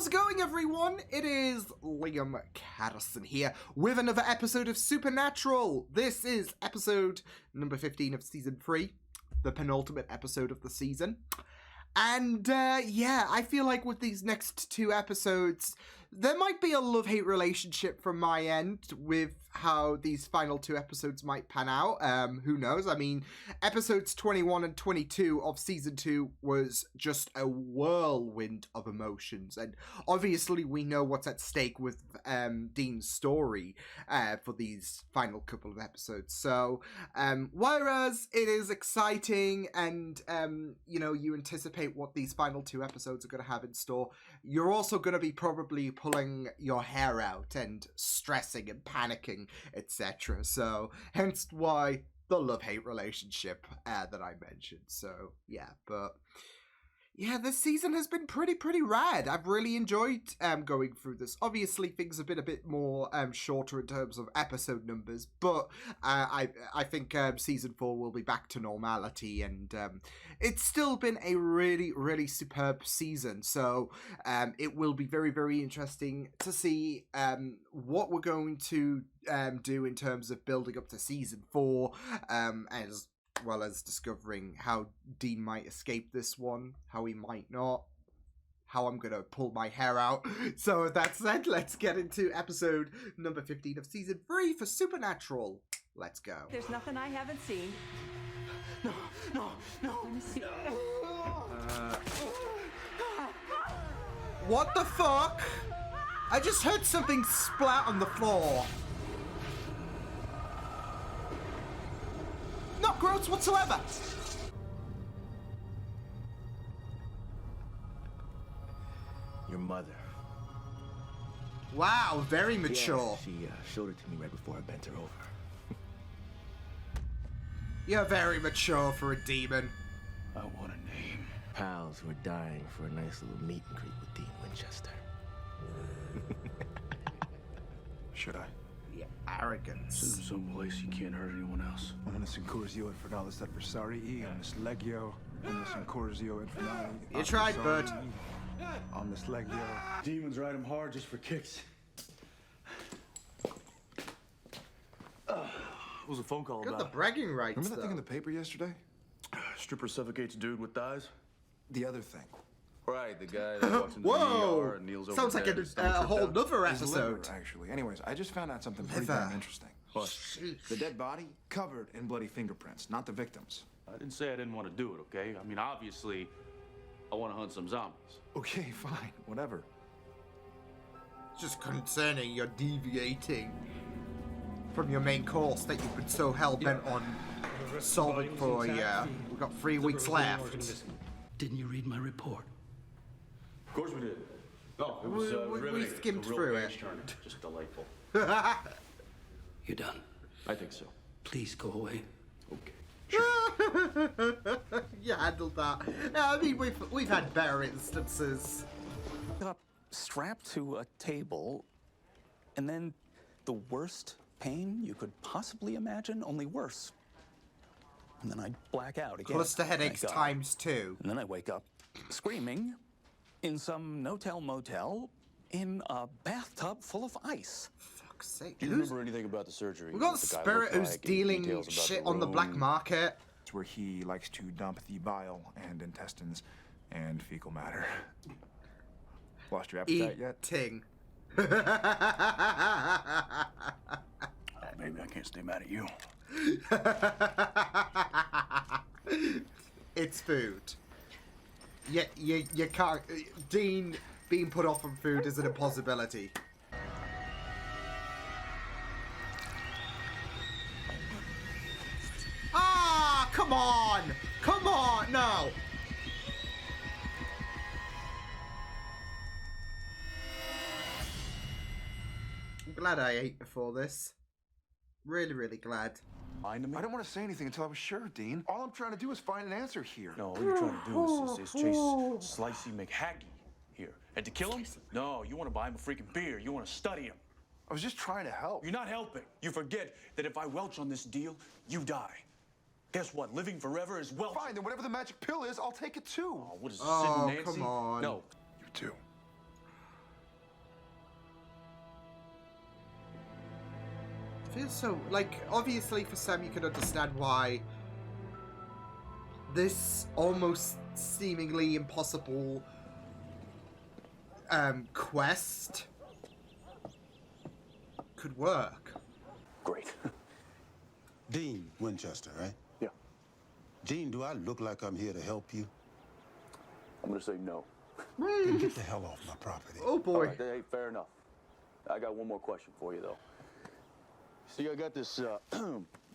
How's it going, everyone? It is Liam Catterson here with another episode of Supernatural. This is episode number 15 of season 3, the penultimate episode of the season. And yeah, I feel like with these next two episodes, there might be a love-hate relationship from my end with how these final two episodes might pan out. Who knows? I mean, episodes 21 and 22 of season 2 was just a whirlwind of emotions. And obviously we know what's at stake with Dean's story for these final couple of episodes. So, whereas it is exciting and, you know, you anticipate what these final two episodes are going to have in store, you're also going to be probably pulling your hair out and stressing and panicking, etc. So hence why the love-hate relationship that I mentioned. So yeah, but yeah, this season has been pretty rad. I've really enjoyed going through this. Obviously, things have been a bit more shorter in terms of episode numbers, but I think season 4 will be back to normality, and it's still been a really superb season. So it will be very interesting to see what we're going to do in terms of building up to season 4, as well as discovering how Dean might escape this one, how he might not, how I'm gonna pull my hair out. So with that said, let's get into episode number 15 of season 3 for Supernatural. Let's go. There's nothing I haven't seen. No. Let me see. What the fuck? I just heard something splat on the floor. Not gross whatsoever. Your mother. Wow, very mature. Yeah, she showed it to me right before I bent her over. You're very mature for a demon. I want a name. Pals who are dying for a nice little meet and greet with Dean Winchester. Should I? Yeah, arrogance. Someplace you can't hurt anyone else. Omnis incursio infernalis adversarii, omnis legio, omnis incursio infernali. You tried, bud. Omnis legio. Demons ride him hard just for kicks. What was the phone call Got about? the bragging rights. Remember that thing in the paper yesterday? Stripper suffocates dude with thighs? The other thing. Right, the guy that walks into the Whoa! ER and kneels over Sounds his like head, his a stomach's whole ripped out. nother His liver, episode. actually. Anyways, I just found out something pretty Liver. damn interesting. What? The dead body covered in bloody fingerprints, not the victims. I didn't say I didn't want to do it, okay? I mean, obviously, I want to hunt some zombies. Okay, fine, whatever. Just concerning you're deviating from your main course that you've been so hell-bent on solving for a year. We've got 3 weeks left. Didn't you read my report? Of course we did. No, it was We riveting. skimmed A real through it. page-turner. Just delightful. You're done. I think so. Please go away. Okay. You handled that. I mean, we've had better instances. Up strapped to a table, and then the worst pain you could possibly imagine, only worse. And then I black out again. Cluster headaches Thank God. ×2. And then I wake up screaming in some no-tell motel in a bathtub full of ice. Fuck's sake. Do you remember anything about the surgery? We've got What the guy Spirit looked who's like, any dealing details about shit the on the black room? market. It's where he likes to dump the bile and intestines and fecal matter. Lost your appetite yet? Eating. Maybe I can't stay mad at you. It's food. You can't. Dean being put off on food is an impossibility. Ah, come on! Come on! No! I'm glad I ate before this. Really glad. I didn't want to say anything until I was sure, Dean. All I'm trying to do is find an answer here. No, all you're trying to do is chase Slicey McHaggy here. And to kill him? No, you want to buy him a freaking beer. You want to study him. I was just trying to help. You're not helping. You forget that if I welch on this deal, you die. Guess what? Living forever is welch. Fine, then whatever the magic pill is, I'll take it too. Oh, what is this, Oh, Sid and Nancy? come on. No. You too. Feels so, like, obviously for some you can understand why this almost seemingly impossible quest could work. Great. Dean Winchester, right? Yeah. Dean, do I look like I'm here to help you? I'm gonna say no. Then get the hell off my property. Oh boy. All right, hey, fair enough. I got one more question for you, though. See, I got this,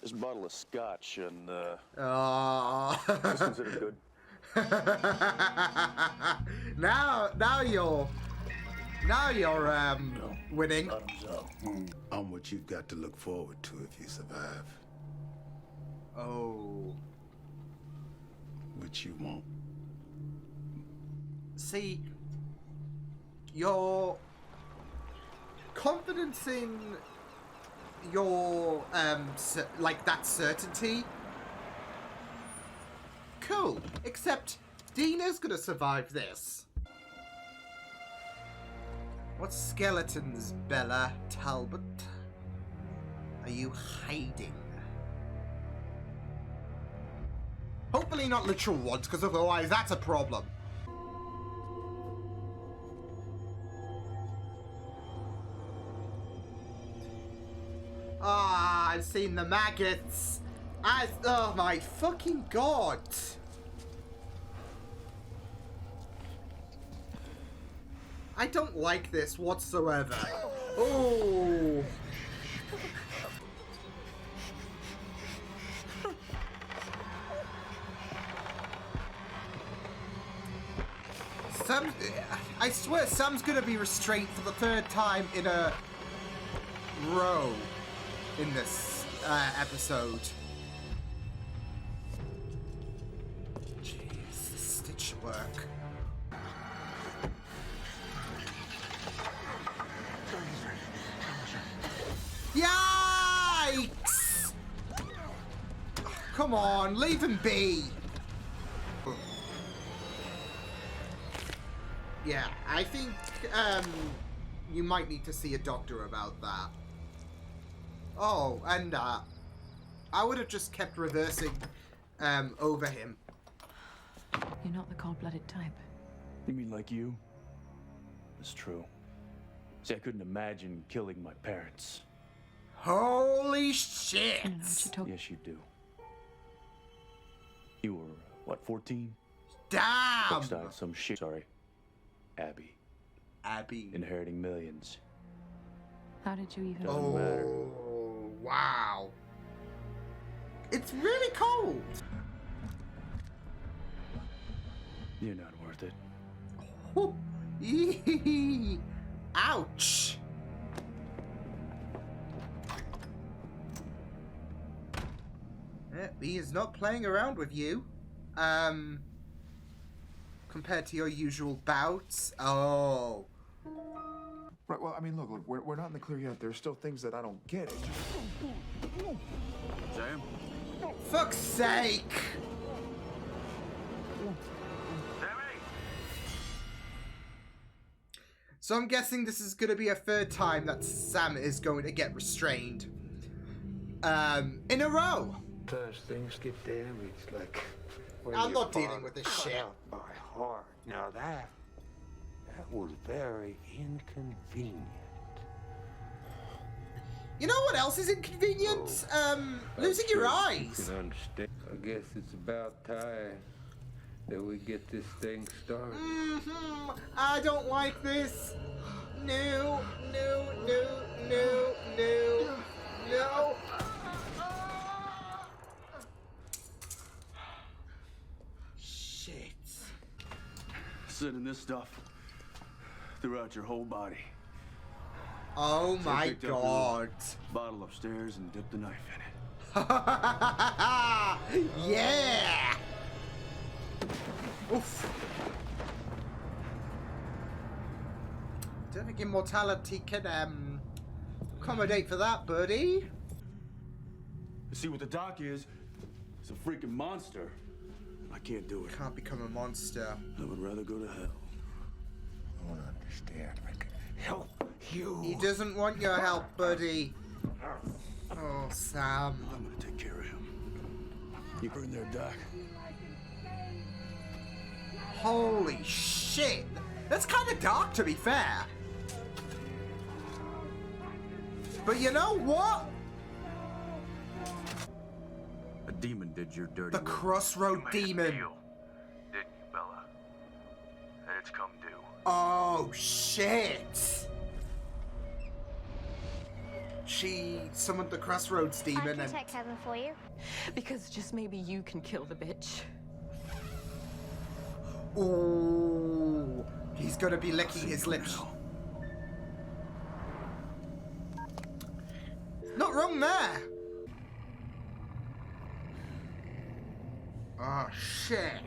this bottle of scotch, and, it's considered good. now you're winning. Bottoms up. I'm what you've got to look forward to if you survive. Oh. Which you won't. See, your confidence in your like that certainty, cool, except Dina's gonna survive this. What skeletons, Bella Talbot, are you hiding? Hopefully not literal ones, because otherwise that's a problem. Ah, I've seen the maggots. Oh my fucking god. I don't like this whatsoever. Oh. I swear Sam's gonna be restrained for the third time in a row in this episode. Jeez, the stitch work. Yikes! Come on, leave him be. Yeah, I think you might need to see a doctor about that. Oh, and I would have just kept reversing over him. You're not the cold-blooded type. You mean like you? It's true. See, I couldn't imagine killing my parents. Holy shit! I don't know what you're talking. Yes, you do. You were, what, 14? Damn! Next time, some shit. Sorry. Abby. Abby. Inheriting millions. How did you even? Doesn't matter. Oh, wow. It's really cold. You're not worth it. Oh. Ouch. He is not playing around with you. Compared to your usual bouts. Oh. Right, well, I mean, look, we're not in the clear yet. There's still things that I don't get. Sam? Fuck's sake! So I'm guessing this is going to be a third time that Sam is going to get restrained. In a row. Sometimes things get damaged, like when I'm your not dealing father with this cut shit. out my heart. Now that was very inconvenient. You know what else is inconvenient? Losing your eyes. You can understand. I guess it's about time that we get this thing started. I don't like this. No, no, no, no, no, no. Shit. Sending this stuff throughout your whole body. Oh So I my picked up god. a bottle upstairs and dipped the knife in it. Yeah. Oof. Don't think immortality can accommodate for that, buddy. You see what the doc is? It's a freaking monster. I can't do it. Can't become a monster. I would rather go to hell. I don't understand. I can help you. He doesn't want your help, buddy. Oh, Sam. I'm gonna take care of him. You in there, Doc? Holy shit! That's kind of dark, to be fair. But you know what? A demon did your dirty The work. Crossroad Demon. Didn't you, Bella? And it's come due. Oh, shit! She summoned the Crossroads Demon I and... can take Kevin for you. Because just maybe you can kill the bitch. Ooh, he's gonna be licking his lips. Not wrong there. Oh shit.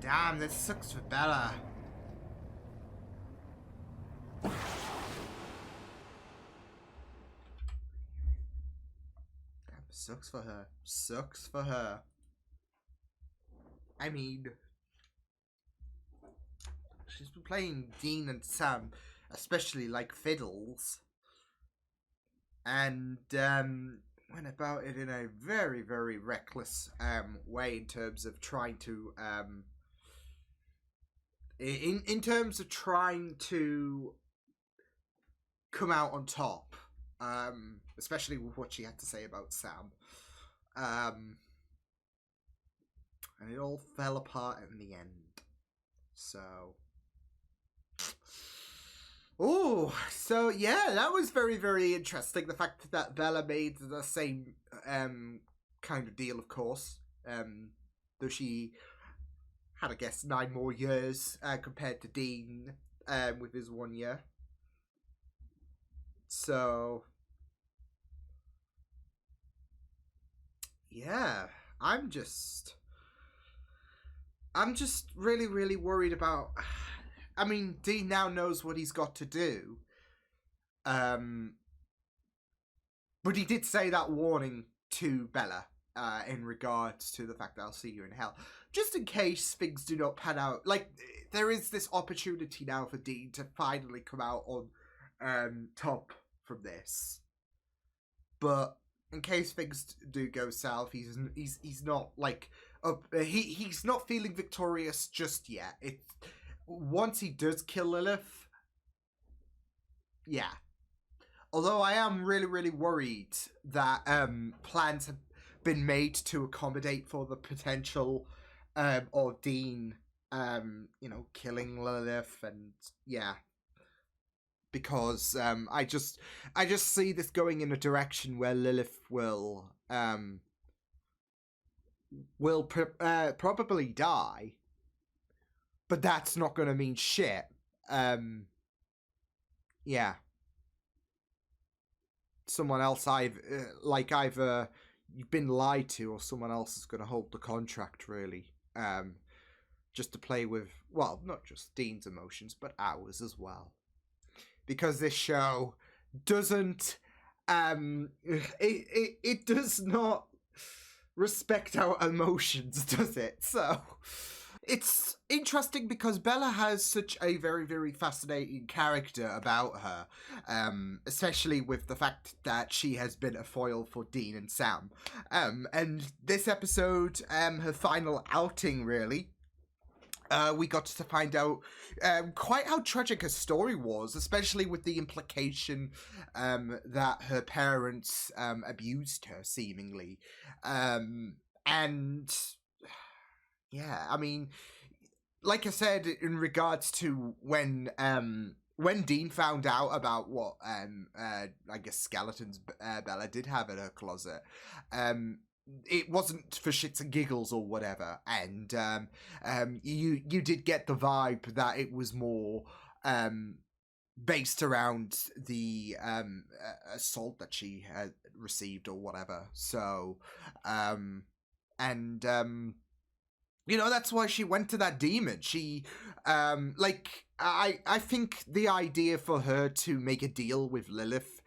Damn, this sucks for Bella. Damn, sucks for her. Sucks for her. I mean, she's been playing Dean and Sam, especially like fiddles, and went about it in a very, very reckless way in terms of trying to in terms of trying to come out on top, especially with what she had to say about Sam. And it all fell apart in the end. So... Oh, so yeah, that was very, very interesting. The fact that Bella made the same kind of deal, of course. Though she had, I guess, 9 more years compared to Dean with his 1 year. So... yeah, I'm just really, really worried about... I mean, Dean now knows what he's got to do. But he did say that warning to Bella in regards to the fact that I'll see you in hell. Just in case things do not pan out. Like, there is this opportunity now for Dean to finally come out on top from this. But in case things do go south, he's not like... he's not feeling victorious just yet. Once he does kill Lilith, yeah. Although I am really, really worried that plans have been made to accommodate for the potential of Dean, killing Lilith, and yeah. Because I just see this going in a direction where Lilith will probably die. But that's not going to mean shit. Yeah. Someone else either you've been lied to, or someone else is going to hold the contract, really. Just to play with, well, not just Dean's emotions, but ours as well. Because this show doesn't, it does not respect our emotions, does it? So... it's interesting because Bella has such a very, very fascinating character about her, especially with the fact that she has been a foil for Dean and Sam. And this episode, her final outing, really, we got to find out quite how tragic her story was, especially with the implication that her parents abused her, seemingly. And... yeah, I mean, like I said, in regards to when Dean found out about what, I guess, skeletons Bella did have in her closet, it wasn't for shits and giggles or whatever, and you did get the vibe that it was more based around the assault that she had received or whatever. So, that's why she went to that demon. She, I think the idea for her to make a deal with Lilith,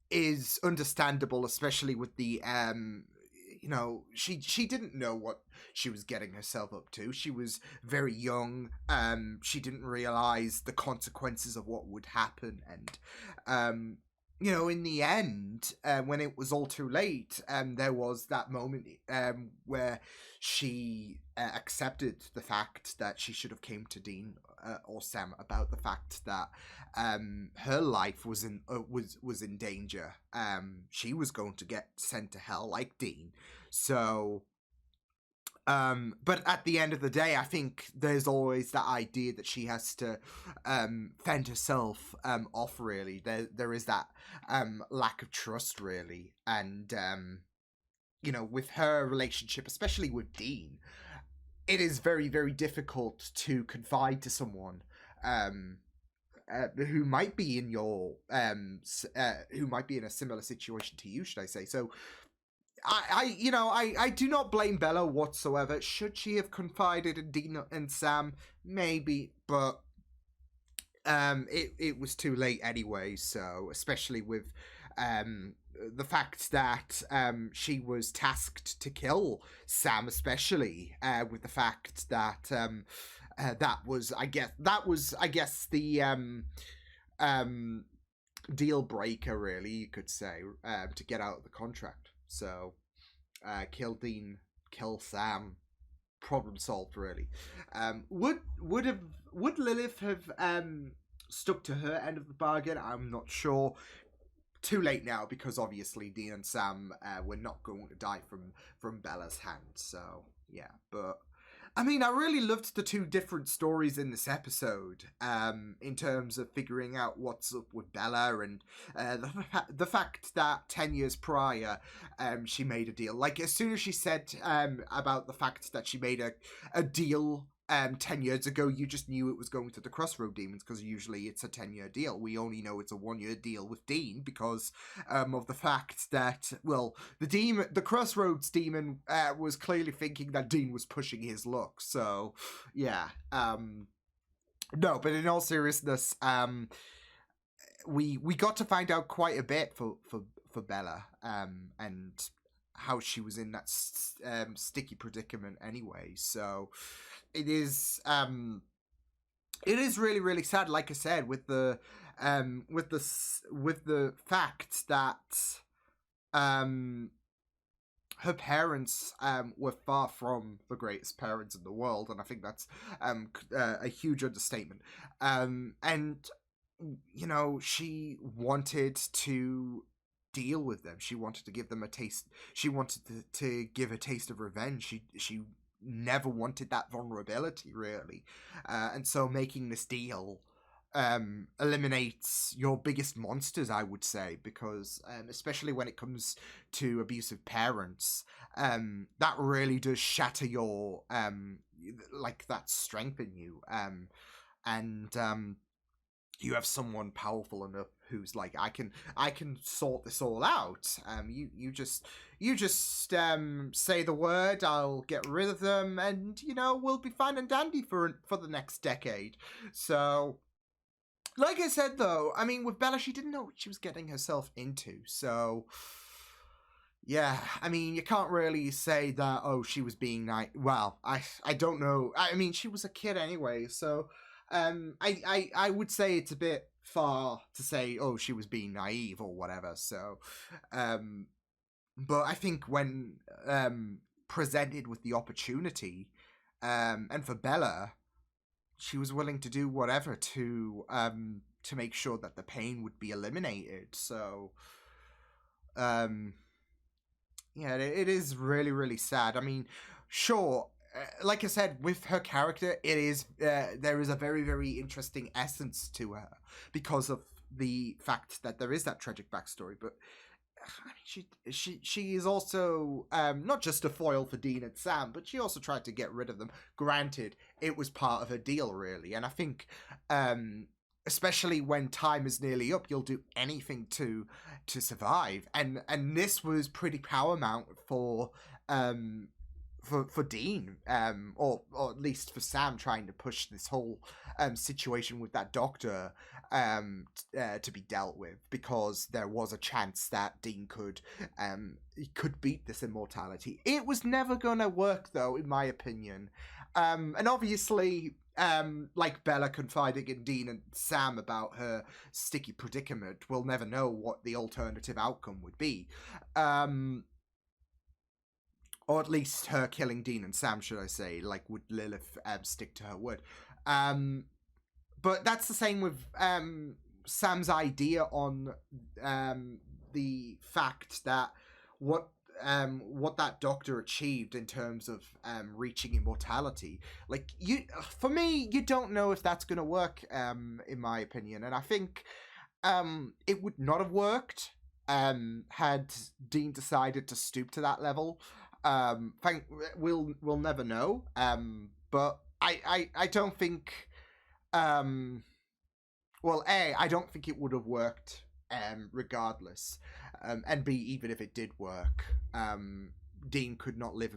is understandable, especially with the, she didn't know what she was getting herself up to. She was very young. She didn't realize the consequences of what would happen. And, in the end, when it was all too late, there was that moment where she accepted the fact that she should have came to Dean or Sam about the fact that her life was in danger. She was going to get sent to hell like Dean. So, but at the end of the day, I think there's always that idea that she has to fend herself off, really. There is that lack of trust, really. And, with her relationship, especially with Dean, it is very, very difficult to confide to someone who might be in your who might be in a similar situation to you, should I say. So I do not blame Bella whatsoever. Should she have confided in Dean and Sam? Maybe, but it was too late anyway. So, especially with the fact that she was tasked to kill Sam, especially with the fact that that was I guess the deal breaker, really, you could say, to get out of the contract. So, kill Dean, kill Sam, problem solved, really. Would Lilith have stuck to her end of the bargain? I'm not sure. Too late now, because obviously Dean and Sam were not going to die from Bella's hand. So yeah, but I mean, I really loved the two different stories in this episode, in terms of figuring out what's up with Bella and the fact that 10 years prior, she made a deal. Like, as soon as she said about the fact that she made a deal 10 years ago, you just knew it was going to the Crossroad Demons, because usually it's a 10-year deal. We only know it's a 1-year deal with Dean because of the fact that, well, the Crossroads Demon was clearly thinking that Dean was pushing his luck. So, yeah. No, but in all seriousness, we got to find out quite a bit for Bella, and how she was in that sticky predicament anyway. So it is really, really sad, like I said, with the fact that her parents were far from the greatest parents in the world, and I think that's a huge understatement. And she wanted to deal with them. She wanted to give them a taste. She wanted to give a taste of revenge. She never wanted that vulnerability, really. And so making this deal eliminates your biggest monsters, I would say, because especially when it comes to abusive parents, that really does shatter your like that strength in you. And you have someone powerful enough who's like, I can sort this all out. You just say the word, I'll get rid of them, and we'll be fine and dandy for the next decade. So, like I said, though, I mean, with Bella, she didn't know what she was getting herself into. So, yeah, I mean, you can't really say that, oh, she was being nice. Well, I don't know. I mean, she was a kid anyway, so I would say it's a bit far to say, oh, she was being naive or whatever. So, but I think when presented with the opportunity, and for Bella, she was willing to do whatever to make sure that the pain would be eliminated. So, yeah, it is really, really sad. I mean, sure. Like I said, with her character, it is there is a very, very interesting essence to her because of the fact that there is that tragic backstory. But I mean, she is also not just a foil for Dean and Sam, but she also tried to get rid of them. Granted, it was part of her deal, really, and I think especially when time is nearly up, you'll do anything to survive. And this was pretty paramount for Dean, or at least for Sam, trying to push this whole situation with that doctor to be dealt with, because there was a chance that Dean could beat this immortality. It was never gonna work, though, in my opinion. And obviously, like Bella confiding in Dean and Sam about her sticky predicament, we'll never know what the alternative outcome would be. Or at least her killing Dean and Sam, should I say. Like, would Lilith stick to her word? But that's the same with Sam's idea on the fact that what that doctor achieved in terms of reaching immortality. Like, for me, you don't know if that's going to work, in my opinion. And I think it would not have worked had Dean decided to stoop to that level. We'll never know. But I don't think. Well, A, I don't think it would have worked regardless. And B, even if it did work, Dean could not live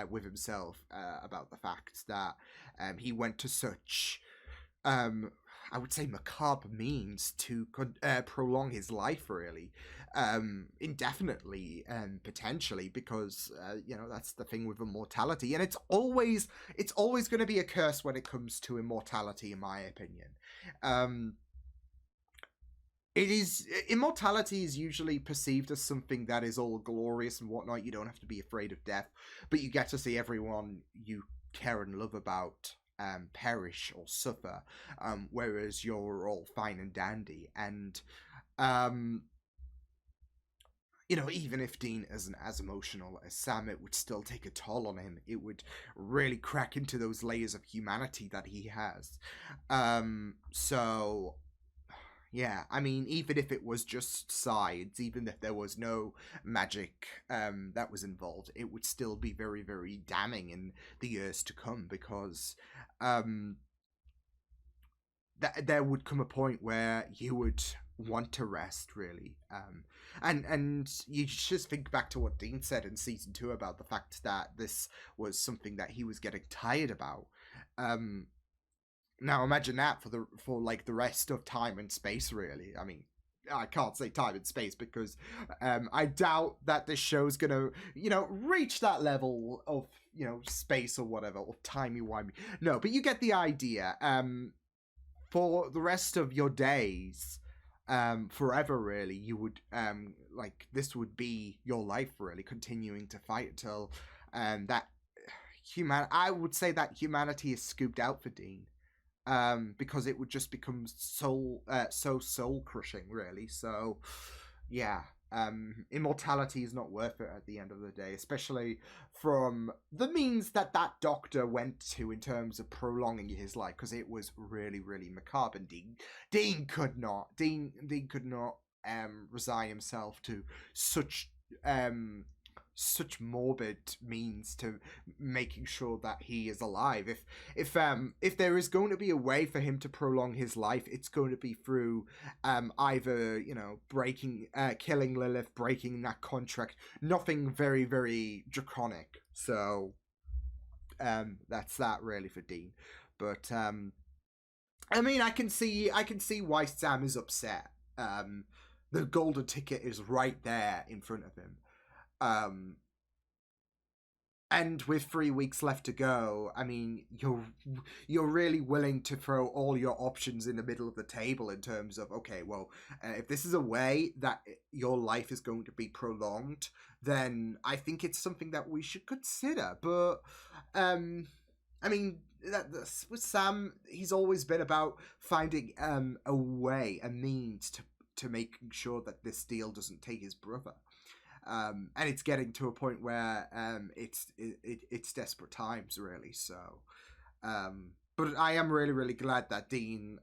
with himself about the fact that he went to such, I would say, macabre means to prolong his life, really, indefinitely and potentially, because that's the thing with immortality, and it's always going to be a curse when it comes to immortality, in my opinion. Immortality is usually perceived as something that is all glorious and whatnot. You don't have to be afraid of death, but you get to see everyone you care and love about perish or suffer, whereas you're all fine and dandy. And even if Dean isn't as emotional as Sam, it would still take a toll on him. It would really crack into those layers of humanity that he has. So yeah, I mean, even if it was just sides, even if there was no magic that was involved, it would still be very, very damning in the years to come, because there would come a point where you would want to rest, really. And you just think back to what Dean said in season 2 about the fact that this was something that he was getting tired about. Now imagine that for like the rest of time and space, really. I mean, I can't say time and space because I doubt that this show's gonna, reach that level of, space or whatever, or timey-wimey. No, but you get the idea. For the rest of your days, forever, really, you would, this would be your life, really, continuing to fight until I would say that humanity is scooped out for Dean. Because it would just become so soul-crushing, really. So, yeah, immortality is not worth it at the end of the day, especially from the means that doctor went to in terms of prolonging his life, because it was really, really macabre. And Dean could not resign himself to such morbid means to making sure that he is alive. If there is going to be a way for him to prolong his life, it's going to be through either killing Lilith, breaking that contract. Nothing very, very draconic. So that's that, really, for Dean. But I mean, I can see why Sam is upset. The golden ticket is right there in front of him. And with 3 weeks left to go, I mean, you're really willing to throw all your options in the middle of the table in terms of, okay, well, if this is a way that your life is going to be prolonged, then I think it's something that we should consider. But I mean, with Sam, he's always been about finding a way, a means to making sure that this deal doesn't take his brother. And it's getting to a point where it's desperate times, really. So, but I am really, really glad that Dean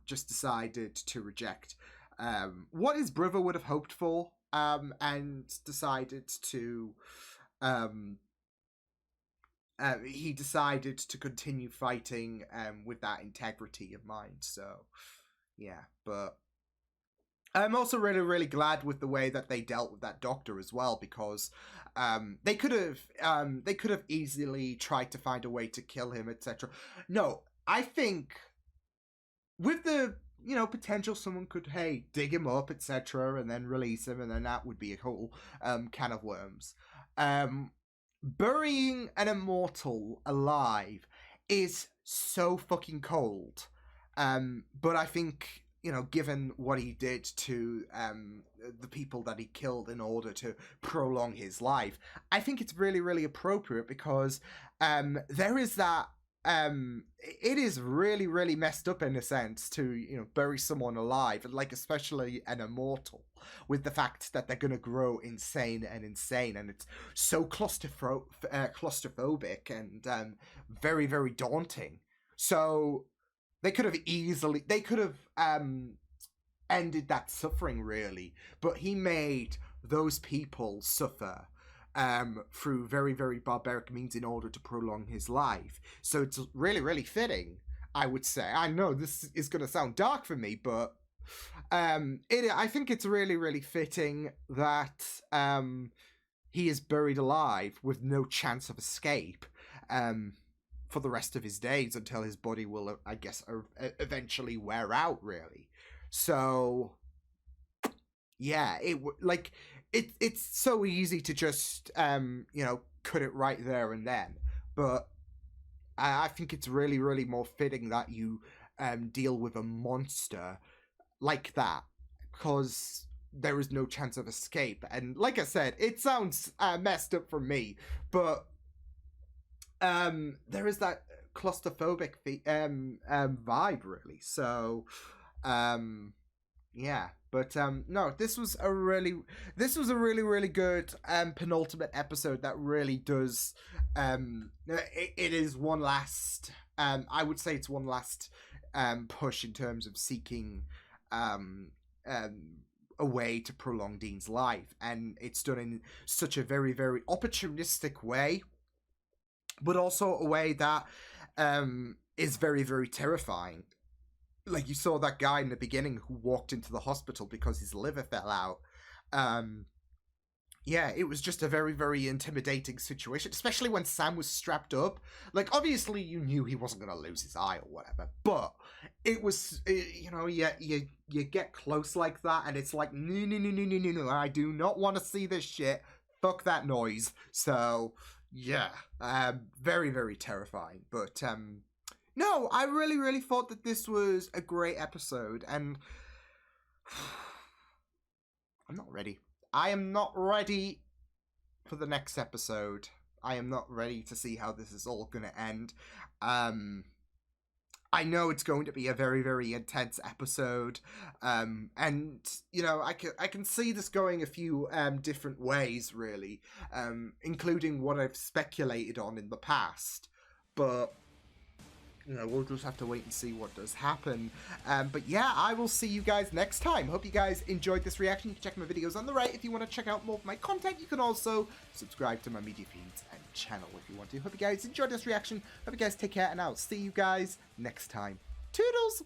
just decided to reject what his brother would have hoped for, and decided to he decided to continue fighting with that integrity of mind. So, yeah, but I'm also really, really glad with the way that they dealt with that doctor as well, because they could have easily tried to find a way to kill him, etc. No, I think with the potential someone could dig him up, etc., and then release him, and then that would be a whole can of worms. Burying an immortal alive is so fucking cold. But I think, you know, given what he did to the people that he killed in order to prolong his life, I think it's really, really appropriate because there is that. It is really, really messed up in a sense to, you know, bury someone alive, and like especially an immortal, with the fact that they're gonna grow insane, and it's so claustrophobic and very, very daunting. So they could have ended that suffering really, but he made those people suffer through very, very barbaric means in order to prolong his life. So it's really, really fitting, I would say. I know this is going to sound dark for me, but I think it's really, really fitting that he is buried alive with no chance of escape for the rest of his days until his body will, I guess, eventually wear out, really. So, yeah, it's so easy to just, you know, cut it right there and then. But I think it's really, really more fitting that you deal with a monster like that, because there is no chance of escape. And like I said, it sounds messed up for me, but there is that claustrophobic vibe, really. So, yeah. But no, this was a really, really good penultimate episode that really does. It is one last. I would say it's one last push in terms of seeking a way to prolong Dean's life, and it's done in such a very, very opportunistic way, but also a way that is very, very terrifying. Like, you saw that guy in the beginning who walked into the hospital because his liver fell out. Yeah, it was just a very, very intimidating situation, especially when Sam was strapped up. Like, obviously you knew he wasn't going to lose his eye or whatever, but it was, you know, you get close like that, and it's like, no, I do not want to see this shit. Fuck that noise. So, yeah, very, very terrifying, but, no, I really, really thought that this was a great episode, and I'm not ready. I am not ready for the next episode. I am not ready to see how this is all going to end. I know it's going to be a very, very intense episode, and, you know, I can see this going a few different ways, really, including what I've speculated on in the past, but you know, we'll just have to wait and see what does happen. But yeah, I will see you guys next time. Hope you guys enjoyed this reaction. You can check my videos on the right if you want to check out more of my content. You can also subscribe to my media feeds and channel if you want to. Hope you guys enjoyed this reaction. Hope you guys take care, and I'll see you guys next time. Toodles!